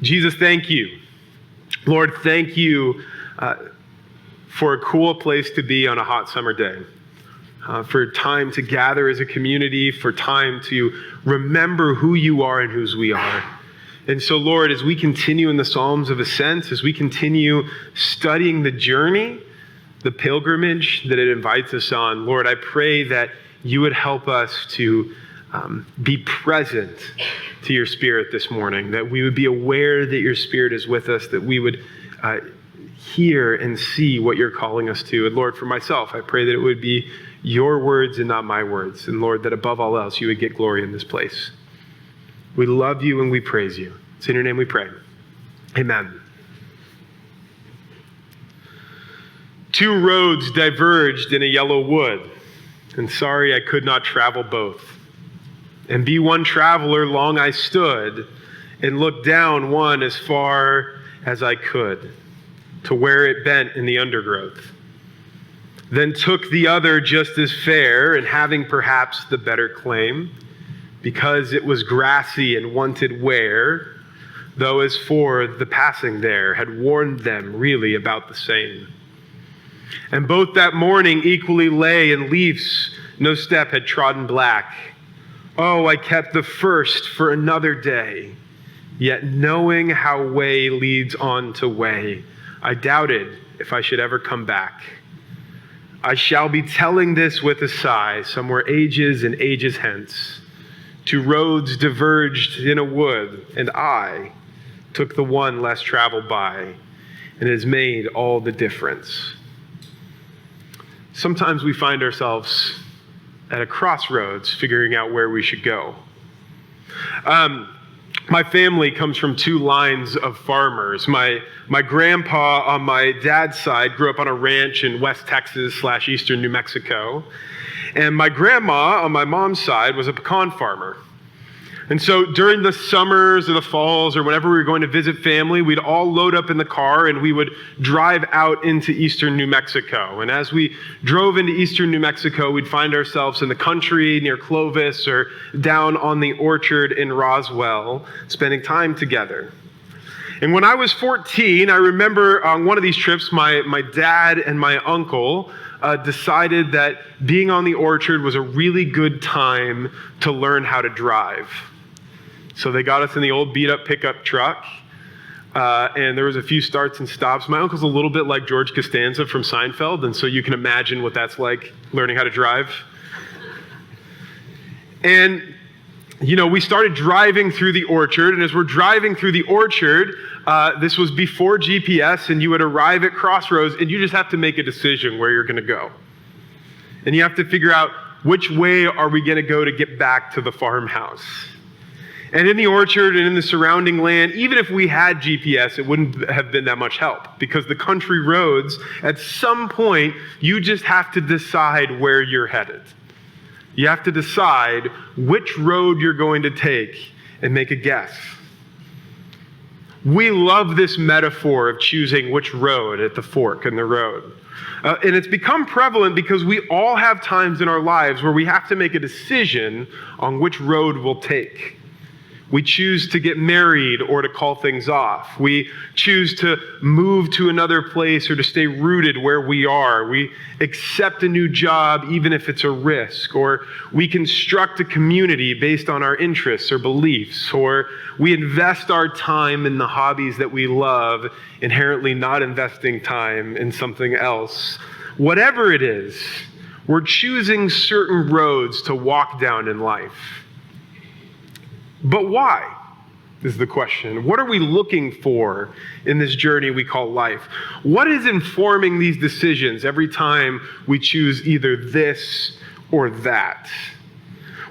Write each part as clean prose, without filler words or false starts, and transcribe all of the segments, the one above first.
Jesus, thank you. Lord, thank you for a cool place to be on a hot summer day, for time to gather as a community, for time to remember who you are and whose we are. And so, Lord, as we continue in the Psalms of Ascent, as we continue studying the journey, the pilgrimage that it invites us on, Lord, I pray that you would help us to be present to your Spirit this morning, that we would be aware that your Spirit is with us, that we would hear and see what you're calling us to. And Lord, for myself, I pray that it would be your words and not my words. And Lord, that above all else, you would get glory in this place. We love you and we praise you. It's in your name we pray. Amen. Two roads diverged in a yellow wood, and sorry I could not travel both. And be one traveler long I stood, and looked down one as far as I could, to where it bent in the undergrowth. Then took the other just as fair, and having perhaps the better claim, because it was grassy and wanted wear, though as for the passing there had warned them really about the same. And both that morning equally lay in leaves, no step had trodden black. Oh, I kept the first for another day, yet knowing how way leads on to way, I doubted if I should ever come back. I shall be telling this with a sigh, somewhere ages and ages hence. Two roads diverged in a wood, and I took the one less traveled by, and it has made all the difference. Sometimes we find ourselves at a crossroads figuring out where we should go. My family comes from two lines of farmers. My grandpa on my dad's side grew up on a ranch in West Texas / eastern New Mexico. And my grandma on my mom's side was a pecan farmer. And so during the summers or the falls or whenever we were going to visit family, we'd all load up in the car and we would drive out into eastern New Mexico. And as we drove into eastern New Mexico, we'd find ourselves in the country near Clovis or down on the orchard in Roswell, spending time together. And when I was 14, I remember on one of these trips, my dad and my uncle decided that being on the orchard was a really good time to learn how to drive. So they got us in the old beat-up pickup truck, and there was a few starts and stops. My uncle's a little bit like George Costanza from Seinfeld, and so you can imagine what that's like, learning how to drive. And, we started driving through the orchard, and as we're driving through the orchard, this was before GPS, and you would arrive at crossroads, and you just have to make a decision where you're going to go. And you have to figure out which way are we going to go to get back to the farmhouse. And in the orchard and in the surrounding land, even if we had GPS, it wouldn't have been that much help, because the country roads, at some point, you just have to decide where you're headed. You have to decide which road you're going to take and make a guess. We love this metaphor of choosing which road at the fork in the road. And it's become prevalent because we all have times in our lives where we have to make a decision on which road we'll take. We choose to get married or to call things off. We choose to move to another place or to stay rooted where we are. We accept a new job even if it's a risk. Or we construct a community based on our interests or beliefs. Or we invest our time in the hobbies that we love, inherently not investing time in something else. Whatever it is, we're choosing certain roads to walk down in life. But why is the question? What are we looking for in this journey we call life? What is informing these decisions every time we choose either this or that?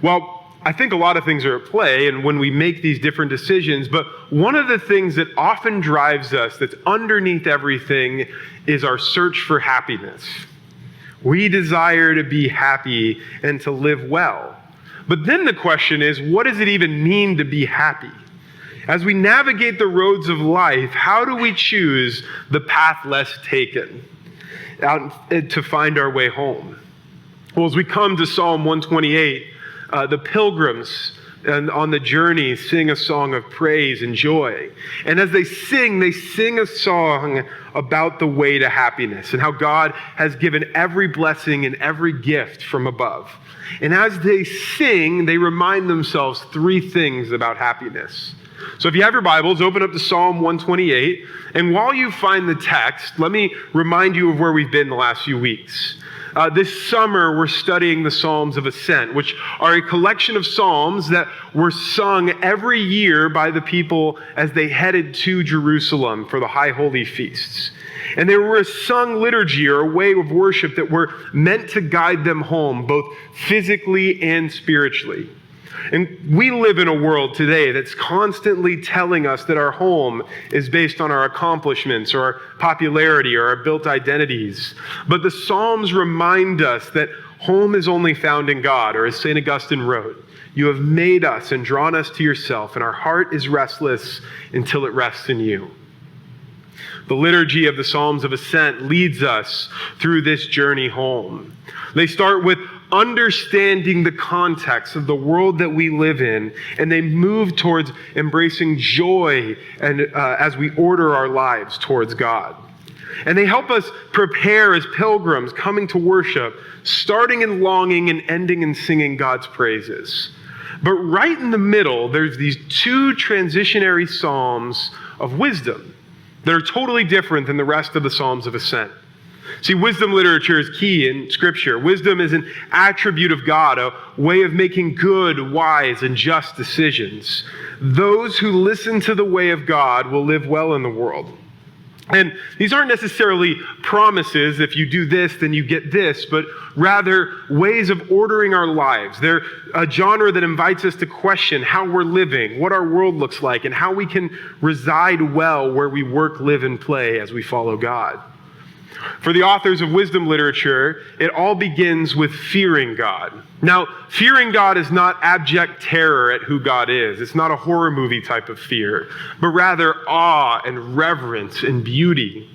Well, I think a lot of things are at play and when we make these different decisions, but one of the things that often drives us, that's underneath everything, is our search for happiness. We desire to be happy and to live well. But then the question is, what does it even mean to be happy? As we navigate the roads of life, how do we choose the path less taken to find our way home? Well, as we come to Psalm 128, the pilgrims and on the journey sing a song of praise and joy. And as they sing a song about the way to happiness and how God has given every blessing and every gift from above. And as they sing, they remind themselves three things about happiness. So if you have your Bibles, open up to Psalm 128. And while you find the text, let me remind you of where we've been the last few weeks. This summer, we're studying the Psalms of Ascent, which are a collection of psalms that were sung every year by the people as they headed to Jerusalem for the High Holy Feasts. And they were a sung liturgy or a way of worship that were meant to guide them home, both physically and spiritually. And we live in a world today that's constantly telling us that our home is based on our accomplishments or our popularity or our built identities. But the Psalms remind us that home is only found in God, or as St. Augustine wrote, "You have made us and drawn us to yourself, and our heart is restless until it rests in you." The liturgy of the Psalms of Ascent leads us through this journey home. They start with understanding the context of the world that we live in, and they move towards embracing joy and as we order our lives towards God. And they help us prepare as pilgrims coming to worship, starting in longing and ending in singing God's praises. But right in the middle, there's these two transitionary psalms of wisdom. They're totally different than the rest of the Psalms of Ascent. See, wisdom literature is key in Scripture. Wisdom is an attribute of God, a way of making good, wise, and just decisions. Those who listen to the way of God will live well in the world. And these aren't necessarily promises, if you do this, then you get this, but rather ways of ordering our lives. They're a genre that invites us to question how we're living, what our world looks like, and how we can reside well where we work, live, and play as we follow God. For the authors of wisdom literature, it all begins with fearing God. Now, fearing God is not abject terror at who God is. It's not a horror movie type of fear, but rather awe and reverence and beauty.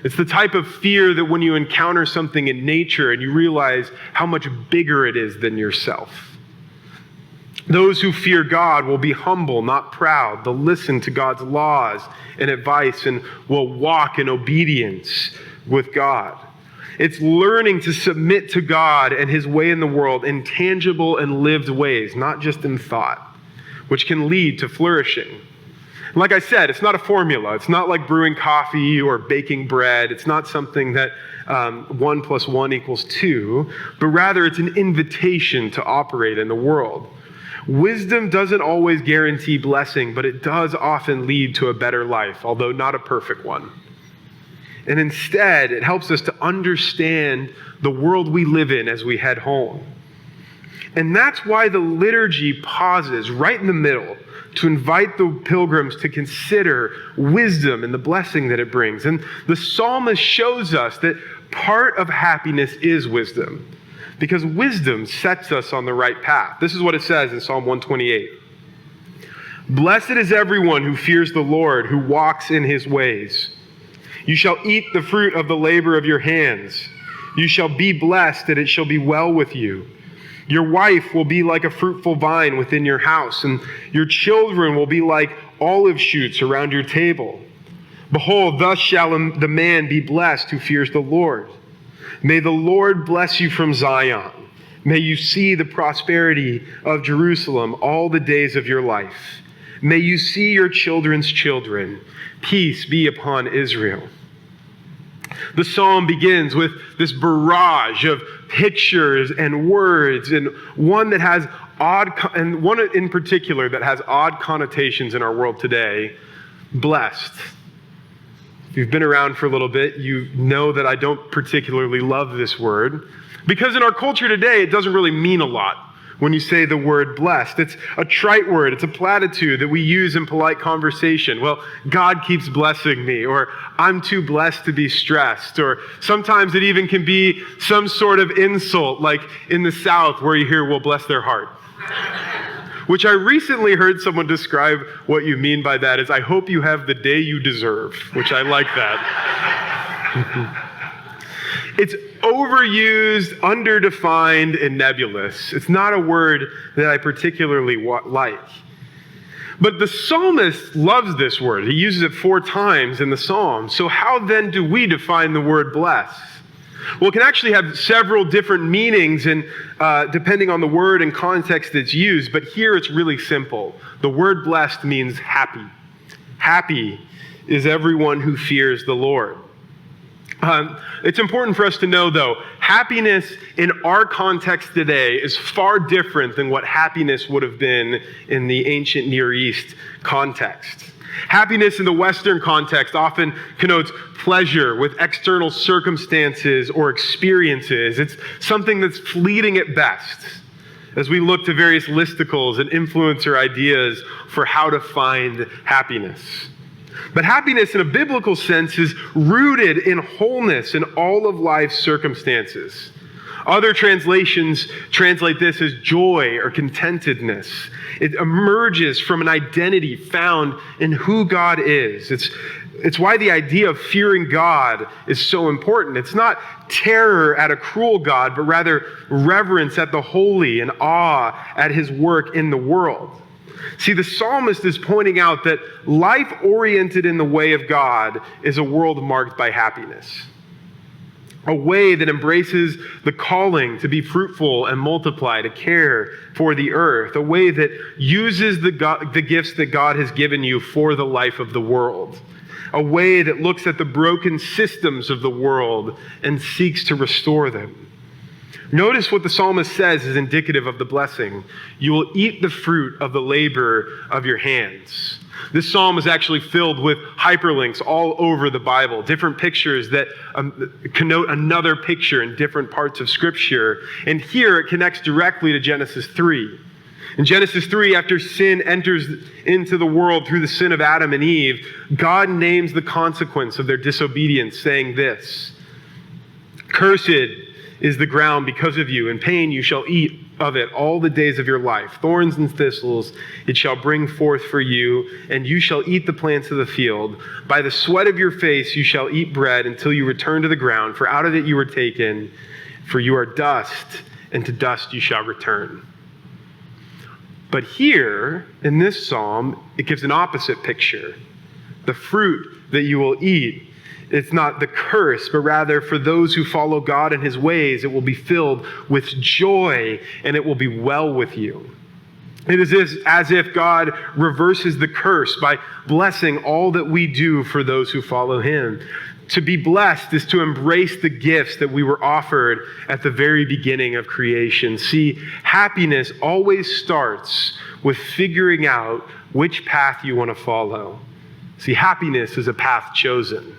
It's the type of fear that when you encounter something in nature and you realize how much bigger it is than yourself. Those who fear God will be humble, not proud. They'll listen to God's laws and advice and will walk in obedience with God. It's learning to submit to God and his way in the world in tangible and lived ways, not just in thought, which can lead to flourishing. Like I said, it's not a formula. It's not like brewing coffee or baking bread. It's not something that 1 + 1 = 2, but rather it's an invitation to operate in the world. Wisdom doesn't always guarantee blessing, but it does often lead to a better life, although not a perfect one. And instead, it helps us to understand the world we live in as we head home. And that's why the liturgy pauses right in the middle to invite the pilgrims to consider wisdom and the blessing that it brings. And the psalmist shows us that part of happiness is wisdom, because wisdom sets us on the right path. This is what it says in Psalm 128. "Blessed is everyone who fears the Lord, who walks in his ways. You shall eat the fruit of the labor of your hands. You shall be blessed, and it shall be well with you. Your wife will be like a fruitful vine within your house, and your children will be like olive shoots around your table. Behold, thus shall the man be blessed who fears the Lord. May the Lord bless you from Zion. May you see the prosperity of Jerusalem all the days of your life. May you see your children's children. Peace be upon Israel." The psalm begins with this barrage of pictures and words, and one in particular that has odd connotations in our world today: blessed. If you've been around for a little bit, you know that I don't particularly love this word, because in our culture today, it doesn't really mean a lot. When you say the word blessed, it's a trite word. It's a platitude that we use in polite conversation. Well, God keeps blessing me, or I'm too blessed to be stressed, or sometimes it even can be some sort of insult, like in the South where you hear, "Well, bless their heart." Which I recently heard someone describe what you mean by that as, "I hope you have the day you deserve," which I like that. It's overused, underdefined, and nebulous. It's not a word that I particularly like. But the psalmist loves this word. He uses it 4 times in the psalm. So how then do we define the word blessed? Well, it can actually have several different meanings and depending on the word and context that's used, but here it's really simple. The word blessed means happy. Happy is everyone who fears the Lord. It's important for us to know, though, happiness in our context today is far different than what happiness would have been in the ancient Near East context. Happiness in the Western context often connotes pleasure with external circumstances or experiences. It's something that's fleeting at best as we look to various listicles and influencer ideas for how to find happiness. But happiness in a biblical sense is rooted in wholeness in all of life's circumstances. Other translations translate this as joy or contentedness. It emerges from an identity found in who God is. It's why the idea of fearing God is so important. It's not terror at a cruel God, but rather reverence at the holy and awe at his work in the world. See, the psalmist is pointing out that life oriented in the way of God is a world marked by happiness. A way that embraces the calling to be fruitful and multiply, to care for the earth. A way that uses the gifts that God has given you for the life of the world. A way that looks at the broken systems of the world and seeks to restore them. Notice what the psalmist says is indicative of the blessing. You will eat the fruit of the labor of your hands. This psalm is actually filled with hyperlinks all over the Bible, different pictures that connote another picture in different parts of Scripture. And here it connects directly to Genesis 3. In Genesis 3, after sin enters into the world through the sin of Adam and Eve, God names the consequence of their disobedience, saying this: "Cursed is the ground because of you. In pain you shall eat of it all the days of your life. Thorns and thistles it shall bring forth for you, and you shall eat the plants of the field. By the sweat of your face you shall eat bread until you return to the ground, for out of it you were taken, for you are dust, and to dust you shall return." But here, in this psalm, it gives an opposite picture. The fruit that you will eat, it's not the curse, but rather for those who follow God and his ways, it will be filled with joy and it will be well with you. It is as if God reverses the curse by blessing all that we do for those who follow him. To be blessed is to embrace the gifts that we were offered at the very beginning of creation. See, happiness always starts with figuring out which path you want to follow. See, happiness is a path chosen.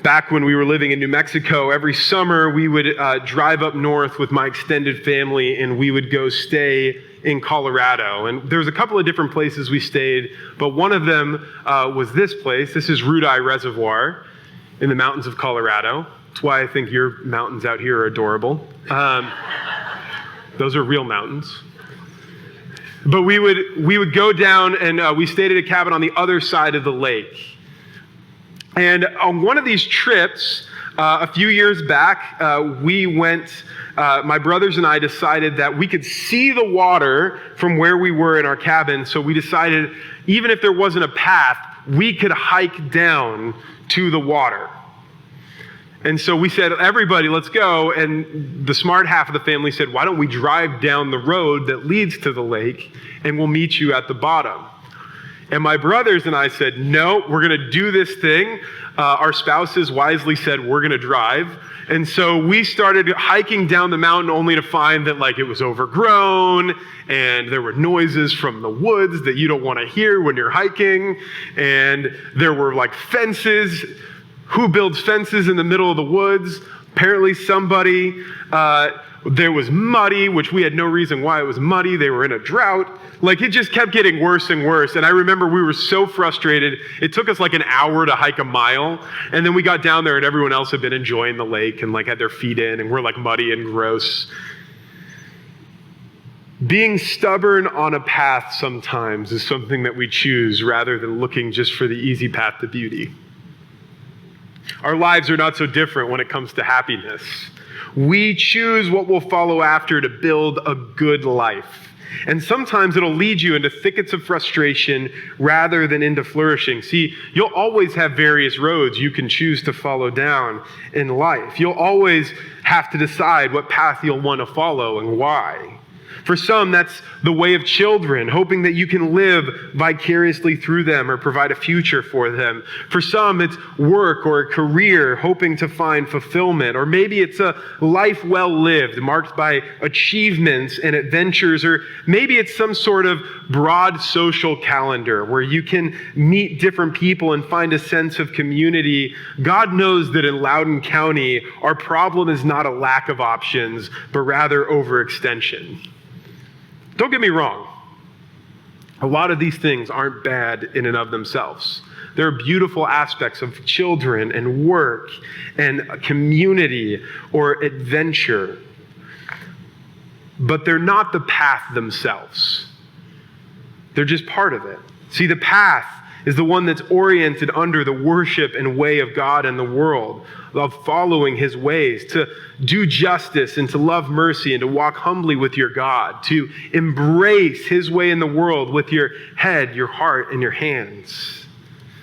Back when we were living in New Mexico, every summer we would drive up north with my extended family and we would go stay in Colorado. And there was a couple of different places we stayed, but one of them was this place. This is Rudeye Reservoir in the mountains of Colorado. That's why I think your mountains out here are adorable. Those are real mountains. But we would go down and we stayed at a cabin on the other side of the lake. And on one of these trips, a few years back, we went, my brothers and I decided that we could see the water from where we were in our cabin. So we decided, even if there wasn't a path, we could hike down to the water. And so we said, everybody, let's go. And the smart half of the family said, why don't we drive down the road that leads to the lake and we'll meet you at the bottom. And my brothers and I said, no, we're going to do this thing. Our spouses wisely said, we're going to drive. And so we started hiking down the mountain only to find that it was overgrown and there were noises from the woods that you don't want to hear when you're hiking. And there were fences. Who builds fences in the middle of the woods? Apparently somebody. There was muddy, which we had no reason why it was muddy. They were in a drought. It just kept getting worse and worse. And I remember we were so frustrated. It took us an hour to hike a mile. And then we got down there and everyone else had been enjoying the lake and had their feet in and we're muddy and gross. Being stubborn on a path sometimes is something that we choose rather than looking just for the easy path to beauty. Our lives are not so different when it comes to happiness. We choose what we'll follow after to build a good life. And sometimes it'll lead you into thickets of frustration rather than into flourishing. See, you'll always have various roads you can choose to follow down in life. You'll always have to decide what path you'll want to follow and why. For some, that's the way of children, hoping that you can live vicariously through them or provide a future for them. For some, it's work or a career, hoping to find fulfillment. Or maybe it's a life well lived, marked by achievements and adventures. Or maybe it's some sort of broad social calendar where you can meet different people and find a sense of community. God knows that in Loudoun County, our problem is not a lack of options, but rather overextension. Don't get me wrong. A lot of these things aren't bad in and of themselves. There are beautiful aspects of children and work and community or adventure, but they're not the path themselves. They're just part of it. See, the path is the one that's oriented under the worship and way of God and the world, of following his ways, to do justice and to love mercy and to walk humbly with your God, to embrace his way in the world with your head, your heart, and your hands.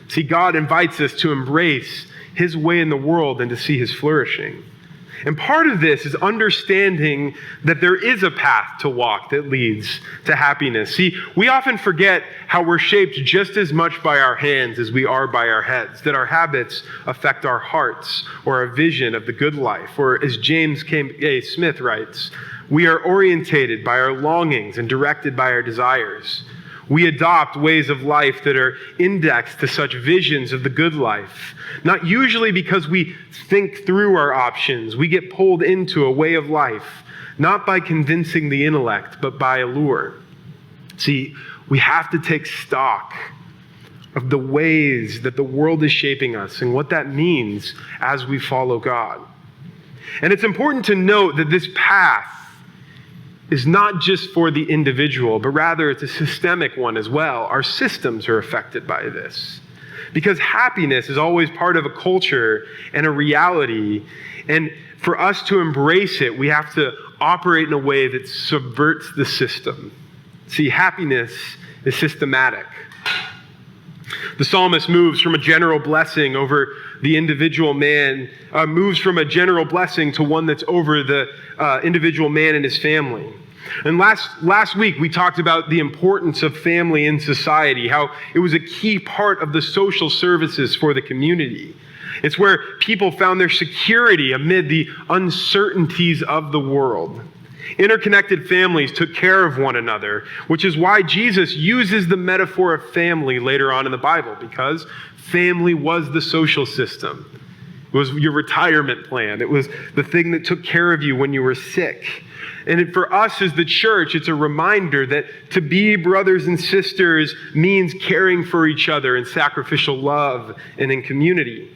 See, God invites us to embrace his way in the world and to see his flourishing. And part of this is understanding that there is a path to walk that leads to happiness. See, we often forget how we're shaped just as much by our hands as we are by our heads, that our habits affect our hearts or our vision of the good life. Or as James K. Smith writes, we are orientated by our longings and directed by our desires. We adopt ways of life that are indexed to such visions of the good life, not usually because we think through our options. We get pulled into a way of life, not by convincing the intellect, but by allure. See, we have to take stock of the ways that the world is shaping us and what that means as we follow God. And it's important to note that this path is not just for the individual, but rather it's a systemic one as well. Our systems are affected by this. Because happiness is always part of a culture and a reality. And for us to embrace it, we have to operate in a way that subverts the system. See, happiness is systematic. The psalmist moves from a general blessing over the individual man, moves from a general blessing to one that's over the individual man and his family. And last week, we talked about the importance of family in society, how it was a key part of the social services for the community. It's where people found their security amid the uncertainties of the world. Interconnected families took care of one another, which is why Jesus uses the metaphor of family later on in the Bible, because family was the social system. It was your retirement plan. It was the thing that took care of you when you were sick. And for us as the church, it's a reminder that to be brothers and sisters means caring for each other in sacrificial love and in community.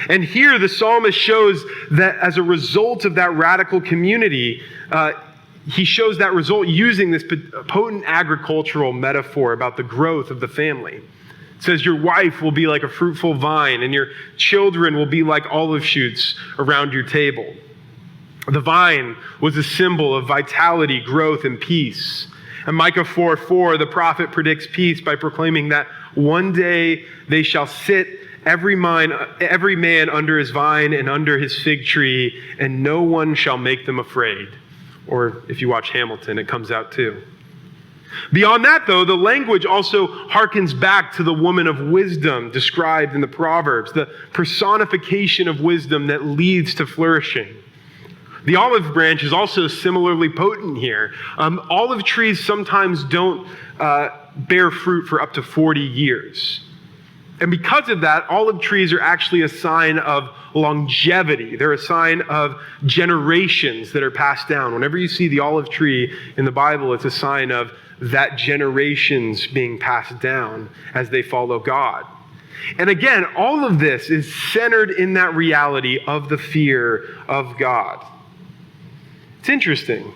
And here the psalmist shows that as a result of that radical community, he shows that result using this potent agricultural metaphor about the growth of the family. It says your wife will be like a fruitful vine and your children will be like olive shoots around your table. The vine was a symbol of vitality, growth, and peace. And Micah 4:4, the prophet predicts peace by proclaiming that one day they shall sit every man under his vine and under his fig tree, and no one shall make them afraid. Or if you watch Hamilton, it comes out too. Beyond that, though, the language also harkens back to the woman of wisdom described in the Proverbs, the personification of wisdom that leads to flourishing. The olive branch is also similarly potent here. Olive trees sometimes don't bear fruit for up to 40 years. And because of that, olive trees are actually a sign of longevity. They're a sign of generations that are passed down. Whenever you see the olive tree in the Bible, it's a sign of that generations being passed down as they follow God. And again, all of this is centered in that reality of the fear of God. It's interesting.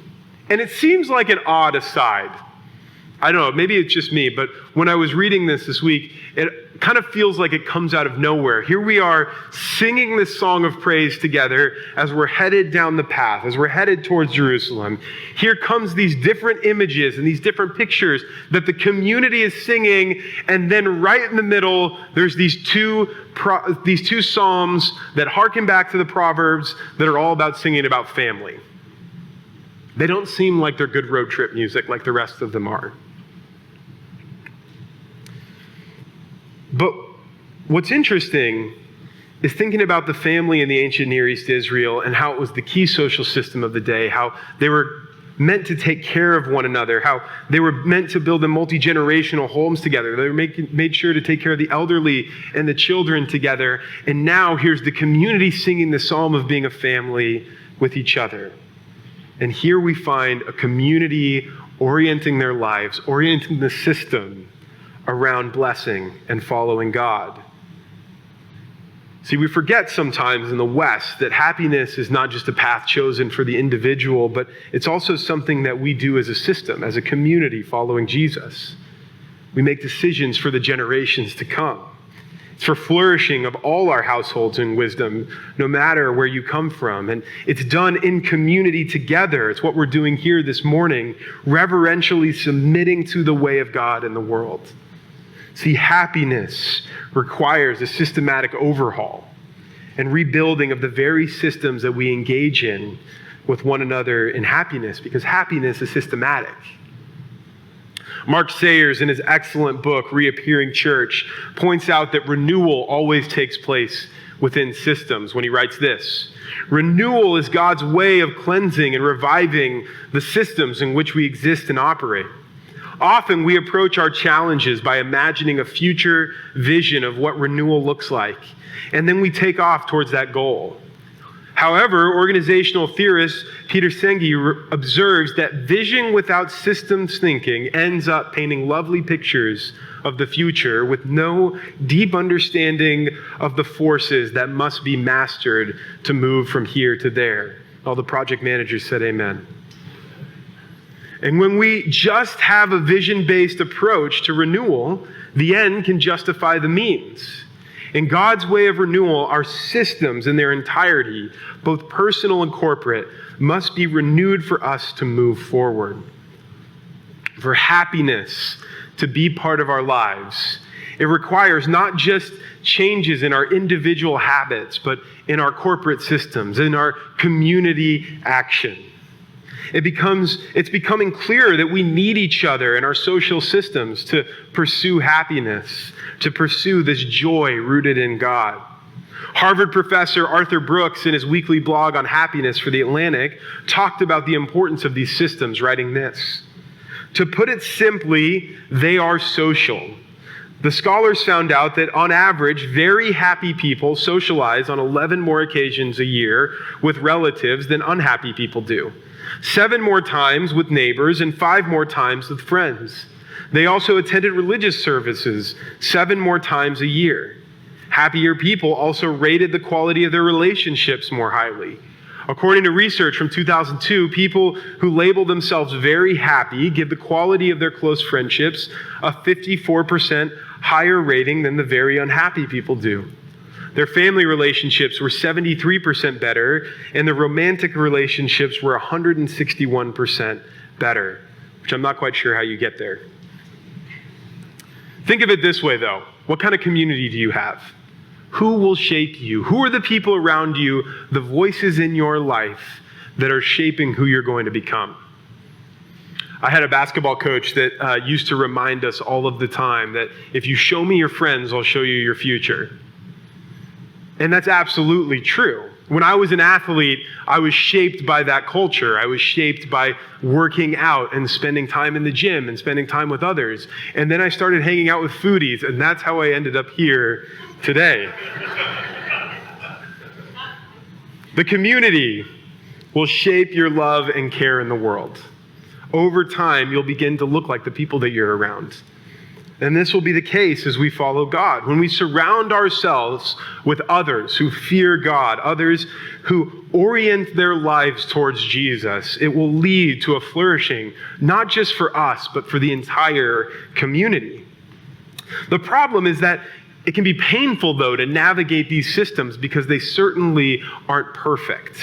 And it seems like an odd aside I don't know, maybe it's just me, but when I was reading this week, it kind of feels like it comes out of nowhere. Here we are singing this song of praise together as we're headed down the path, as we're headed towards Jerusalem. Here comes these different images and these different pictures that the community is singing, and then right in the middle, there's these two psalms that harken back to the Proverbs that are all about singing about family. They don't seem like they're good road trip music like the rest of them are. But what's interesting is thinking about the family in the ancient Near East Israel and how it was the key social system of the day, how they were meant to take care of one another, how they were meant to build a multi-generational homes together. They were made sure to take care of the elderly and the children together. And now here's the community singing the psalm of being a family with each other. And here we find a community orienting their lives, orienting the system around blessing and following God. See, we forget sometimes in the West that happiness is not just a path chosen for the individual, but it's also something that we do as a system, as a community following Jesus. We make decisions for the generations to come. It's for flourishing of all our households in wisdom, no matter where you come from. And it's done in community together. It's what we're doing here this morning, reverentially submitting to the way of God in the world. See, happiness requires a systematic overhaul and rebuilding of the very systems that we engage in with one another in happiness, because happiness is systematic. Mark Sayers, in his excellent book, Reappearing Church, points out that renewal always takes place within systems when he writes this: renewal is God's way of cleansing and reviving the systems in which we exist and operate. Often we approach our challenges by imagining a future vision of what renewal looks like, and then we take off towards that goal. However, organizational theorist Peter Senge observes that vision without systems thinking ends up painting lovely pictures of the future with no deep understanding of the forces that must be mastered to move from here to there. All the project managers said amen. And when we just have a vision-based approach to renewal, the end can justify the means. In God's way of renewal, our systems in their entirety, both personal and corporate, must be renewed for us to move forward. For happiness to be part of our lives, it requires not just changes in our individual habits, but in our corporate systems, in our community action. It's becoming clear that we need each other in our social systems to pursue happiness, to pursue this joy rooted in God. Harvard professor Arthur Brooks, in his weekly blog on happiness for The Atlantic, talked about the importance of these systems, writing this: to put it simply, they are social. The scholars found out that on average, very happy people socialize on 11 more occasions a year with relatives than unhappy people do. 7 more times with neighbors and 5 more times with friends. They also attended religious services 7 more times a year. Happier people also rated the quality of their relationships more highly. According to research from 2002, people who label themselves very happy give the quality of their close friendships a 54% higher rating than the very unhappy people do. Their family relationships were 73% better, and their romantic relationships were 161% better, which I'm not quite sure how you get there. Think of it this way, though. What kind of community do you have? Who will shape you? Who are the people around you, the voices in your life that are shaping who you're going to become? I had a basketball coach that used to remind us all of the time that if you show me your friends, I'll show you your future. And that's absolutely true. When I was an athlete, I was shaped by that culture. I was shaped by working out and spending time in the gym and spending time with others. And then I started hanging out with foodies, and that's how I ended up here today. The community will shape your love and care in the world. Over time, you'll begin to look like the people that you're around. And this will be the case as we follow God. When we surround ourselves with others who fear God, others who orient their lives towards Jesus, it will lead to a flourishing, not just for us, but for the entire community. The problem is that it can be painful, though, to navigate these systems because they certainly aren't perfect.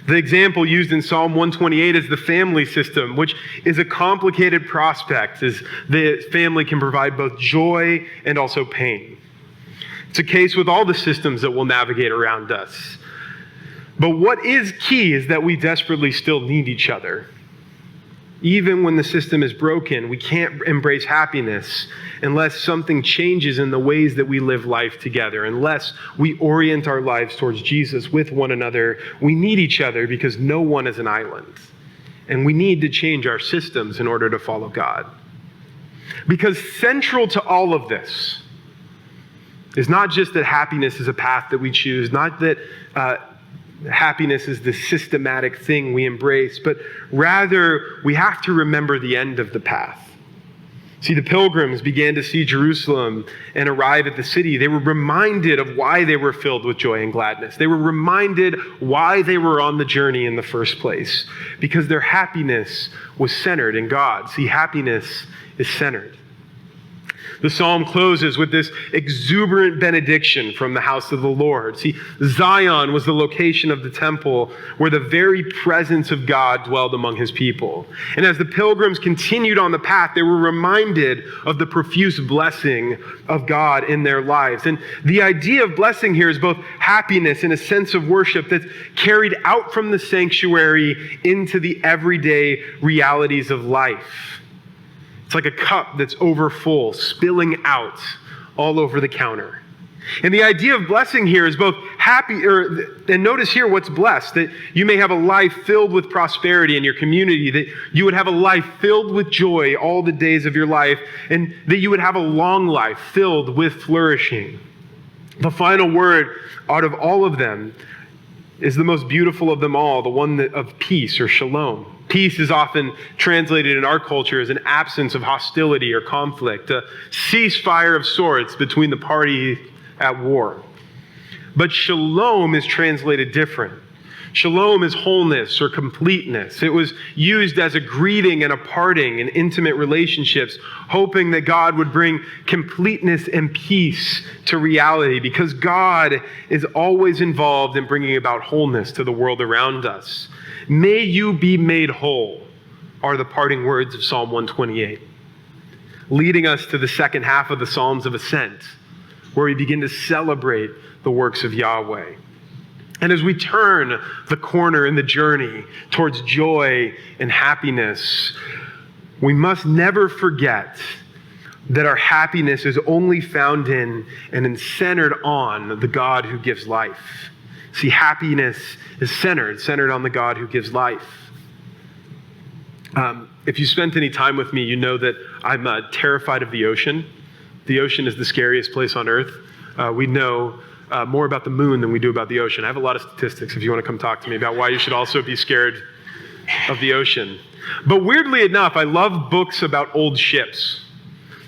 The example used in Psalm 128 is the family system, which is a complicated prospect, as the family can provide both joy and also pain. It's a case with all the systems that we'll navigate around us. But what is key is that we desperately still need each other. Even when the system is broken, we can't embrace happiness unless something changes in the ways that we live life together, unless we orient our lives towards Jesus with one another. We need each other because no one is an island. And we need to change our systems in order to follow God. Because central to all of this is not just that happiness is a path that we choose, not that happiness is the systematic thing we embrace, but rather we have to remember the end of the path. See, the pilgrims began to see Jerusalem and arrive at the city. They were reminded of why they were filled with joy and gladness. They were reminded why they were on the journey in the first place, because their happiness was centered in God. See, happiness is centered. The psalm closes with this exuberant benediction from the house of the Lord. See, Zion was the location of the temple where the very presence of God dwelled among his people. And as the pilgrims continued on the path, they were reminded of the profuse blessing of God in their lives. And the idea of blessing here is both happiness and a sense of worship that's carried out from the sanctuary into the everyday realities of life. It's like a cup that's overfull, spilling out all over the counter. And the idea of blessing here is both and notice here what's blessed, that you may have a life filled with prosperity in your community, that you would have a life filled with joy all the days of your life, and that you would have a long life filled with flourishing. The final word out of all of them is the most beautiful of them all, the one of peace or shalom. Peace is often translated in our culture as an absence of hostility or conflict, a ceasefire of sorts between the parties at war. But shalom is translated different. Shalom is wholeness or completeness. It was used as a greeting and a parting in intimate relationships, hoping that God would bring completeness and peace to reality, because God is always involved in bringing about wholeness to the world around us. May you be made whole, are the parting words of Psalm 128, leading us to the second half of the Psalms of Ascent, where we begin to celebrate the works of Yahweh. And as we turn the corner in the journey towards joy and happiness, we must never forget that our happiness is only found in and centered on the God who gives life. See, happiness is centered on the God who gives life. If you spent any time with me, you know that I'm terrified of the ocean. The ocean is the scariest place on earth. We know more about the moon than we do about the ocean. I have a lot of statistics if you want to come talk to me about why you should also be scared of the ocean. But weirdly enough, I love books about old ships,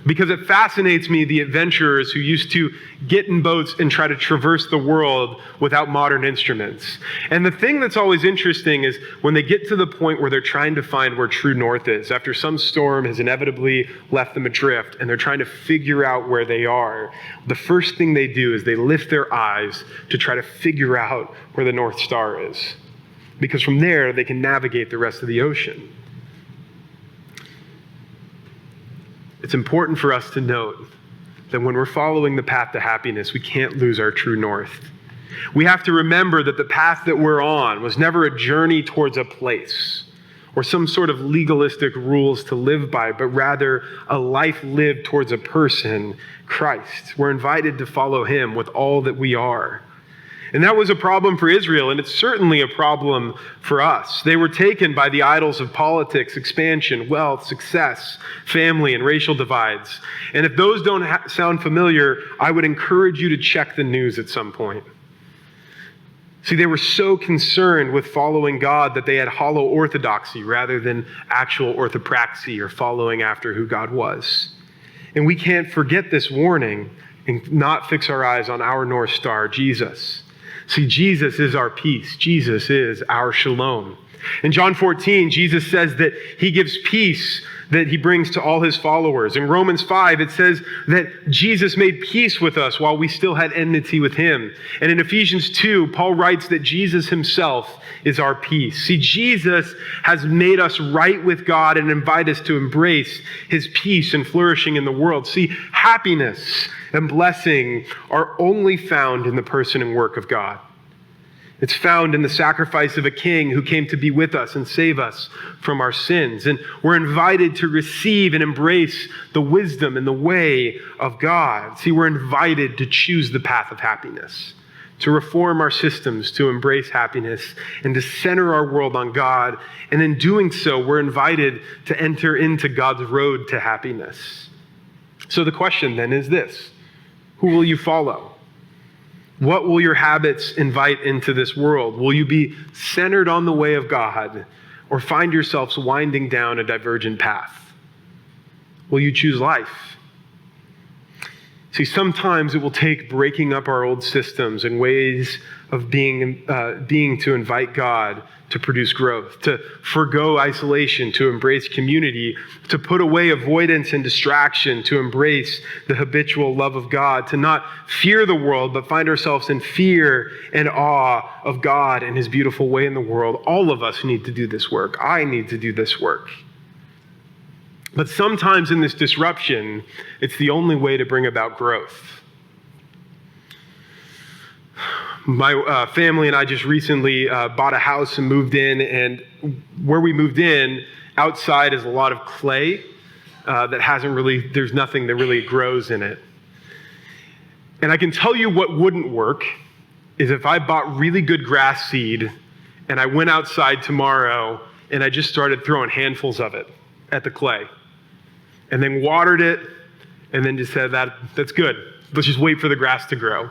because it fascinates me, the adventurers who used to get in boats and try to traverse the world without modern instruments. And the thing that's always interesting is when they get to the point where they're trying to find where true north is, after some storm has inevitably left them adrift and they're trying to figure out where they are, the first thing they do is they lift their eyes to try to figure out where the North Star is. Because from there, they can navigate the rest of the ocean. It's important for us to note that when we're following the path to happiness, we can't lose our true north. We have to remember that the path that we're on was never a journey towards a place or some sort of legalistic rules to live by, but rather a life lived towards a person, Christ. We're invited to follow him with all that we are. And that was a problem for Israel, and it's certainly a problem for us. They were taken by the idols of politics, expansion, wealth, success, family, and racial divides. And if those don't sound familiar, I would encourage you to check the news at some point. See, they were so concerned with following God that they had hollow orthodoxy rather than actual orthopraxy or following after who God was. And we can't forget this warning and not fix our eyes on our North Star, Jesus. See, Jesus is our peace. Jesus is our shalom. In John 14, Jesus says that he gives peace that he brings to all his followers. In Romans 5, it says that Jesus made peace with us while we still had enmity with him. And in Ephesians 2, Paul writes that Jesus himself is our peace. See, Jesus has made us right with God and invite us to embrace his peace and flourishing in the world. See, happiness and blessing are only found in the person and work of God. It's found in the sacrifice of a king who came to be with us and save us from our sins. And we're invited to receive and embrace the wisdom and the way of God. See, we're invited to choose the path of happiness, to reform our systems, to embrace happiness, and to center our world on God. And in doing so, we're invited to enter into God's road to happiness. So the question then is this: who will you follow? What will your habits invite into this world? Will you be centered on the way of God or find yourselves winding down a divergent path? Will you choose life? See, sometimes it will take breaking up our old systems and ways of being to invite God to produce growth, to forgo isolation, to embrace community, to put away avoidance and distraction, to embrace the habitual love of God, to not fear the world, but find ourselves in fear and awe of God and his beautiful way in the world. All of us need to do this work. I need to do this work. But sometimes in this disruption, it's the only way to bring about growth. My family and I just recently bought a house and moved in, and where we moved in, outside is a lot of clay there's nothing that really grows in it. And I can tell you what wouldn't work is if I bought really good grass seed and I went outside tomorrow and I just started throwing handfuls of it at the clay and then watered it and then just said, that's good. Let's just wait for the grass to grow.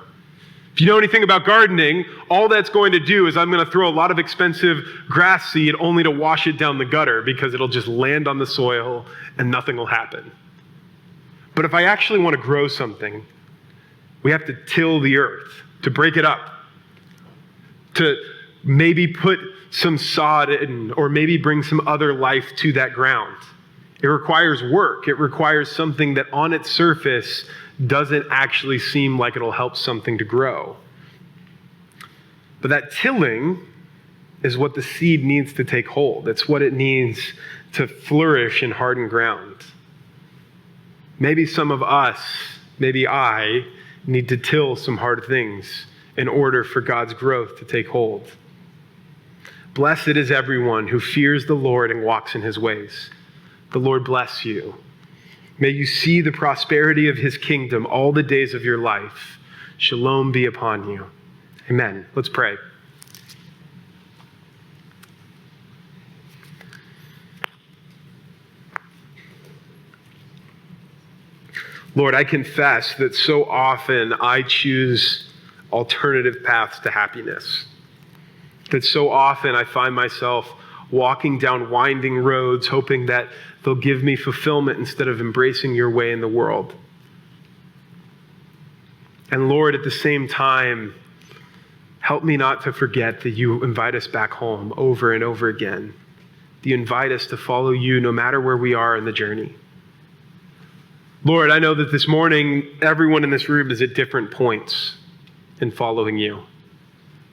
If you know anything about gardening, all that's going to do is I'm going to throw a lot of expensive grass seed only to wash it down the gutter because it'll just land on the soil and nothing will happen. But if I actually want to grow something, we have to till the earth, to break it up, to maybe put some sod in, or maybe bring some other life to that ground. It requires work. It requires something that on its surface doesn't actually seem like it'll help something to grow. But that tilling is what the seed needs to take hold. It's what it needs to flourish in hardened ground. Maybe some of us, maybe I, need to till some hard things in order for God's growth to take hold. Blessed is everyone who fears the Lord and walks in his ways. The Lord bless you. May you see the prosperity of his kingdom all the days of your life. Shalom be upon you. Amen. Let's pray. Lord, I confess that so often I choose alternative paths to happiness. That so often I find myself walking down winding roads, hoping that they'll give me fulfillment instead of embracing your way in the world. And Lord, at the same time, help me not to forget that you invite us back home over and over again. You invite us to follow you no matter where we are in the journey. Lord, I know that this morning, everyone in this room is at different points in following you.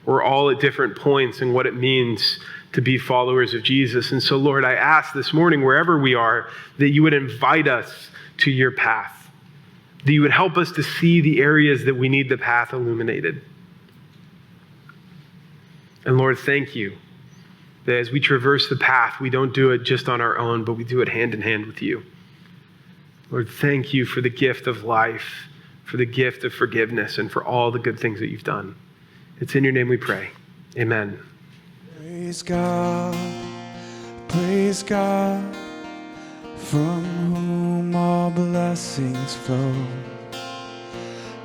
We're all at different points in what it means to be followers of Jesus. And so, Lord, I ask this morning, wherever we are, that you would invite us to your path, that you would help us to see the areas that we need the path illuminated. And Lord, thank you that as we traverse the path, we don't do it just on our own, but we do it hand in hand with you. Lord, thank you for the gift of life, for the gift of forgiveness, and for all the good things that you've done. It's in your name we pray. Amen. Praise God, from whom all blessings flow.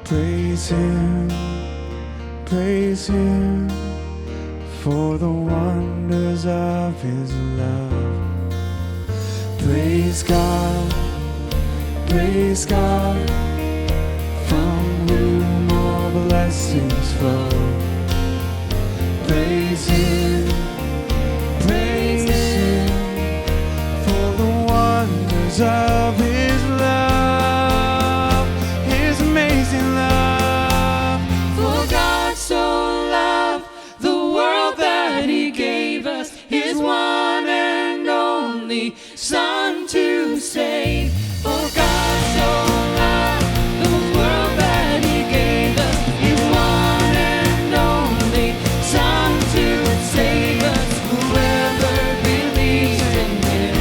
Praise Him, for the wonders of His love. Praise God, Praise God, from whom all blessings flow. Praise Him, for the wonders of His love, His amazing love. For God so loved the world that He gave us His one and only Son to save. For God so loved the world that He gave us His one and only Son to save us. Whoever believes in Him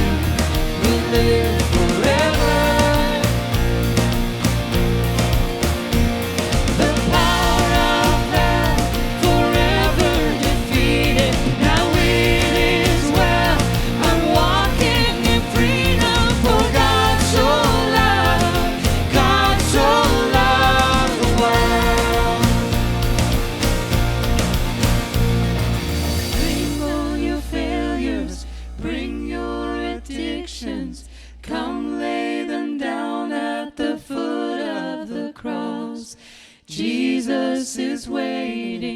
will live forever. The power of hell forever defeated. Now it is well. I'm walking in freedom. For God so loved the world. Bring all your failures, bring your addictions. Come lay them down at the foot of the cross. Jesus is waiting.